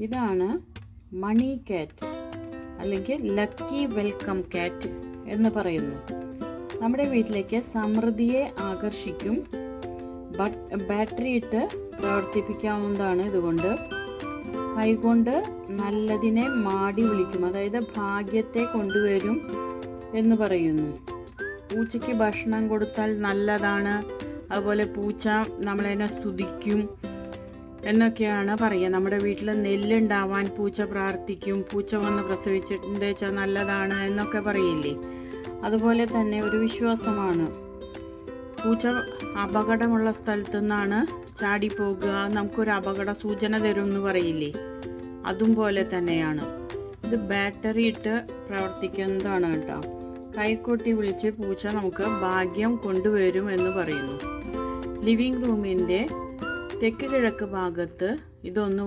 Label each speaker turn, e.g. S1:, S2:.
S1: ഇതാണ് മണി കാറ്റ് അല്ലെങ്കിൽ ലക്കി വെൽക്കം കാറ്റ് എന്ന് പറയുന്നു. നമ്മുടെ വീട്ടിലേക്ക് സമൃദ്ധിയെ ആകർഷിക്കും. ബാറ്ററി ഇട്ട് പ്രവർത്തിപ്പിക്കാവുന്നതാണ്. ഇതുകൊണ്ട് കൈകൊണ്ട് നല്ലതിനെ മാടി വിളിക്കും, അതായത് ഭാഗ്യത്തെ കൊണ്ടുവരും എന്ന് പറയുന്നു. പൂച്ചയ്ക്ക് ഭക്ഷണം കൊടുത്താൽ നല്ലതാണ്, അതുപോലെ പൂച്ച നമ്മളതിനെ സ്തുതിക്കും എന്നൊക്കെയാണ് പറയുക. നമ്മുടെ വീട്ടിൽ നെല്ലുണ്ടാവാൻ പൂച്ച പ്രാർത്ഥിക്കും, പൂച്ച വന്ന് പ്രസവിച്ചിട്ടുണ്ട് വെച്ചാൽ നല്ലതാണ് എന്നൊക്കെ പറയില്ലേ. അതുപോലെ തന്നെ ഒരു വിശ്വാസമാണ്, പൂച്ച അപകടമുള്ള സ്ഥലത്തു നിന്നാണ് ചാടിപ്പോകുക, നമുക്കൊരു അപകട സൂചന തരും എന്ന് പറയില്ലേ, അതും പോലെ തന്നെയാണ്. ഇത് ബാറ്ററി ഇട്ട് പ്രവർത്തിക്കുന്നതാണ് കേട്ടോ. കൈകൊട്ടി വിളിച്ച് പൂച്ച നമുക്ക് ഭാഗ്യം കൊണ്ടുവരും എന്ന് പറയുന്നു. ലിവിങ് റൂമിൻ്റെ തെക്ക് കിഴക്ക് ഭാഗത്ത് ഇതൊന്ന്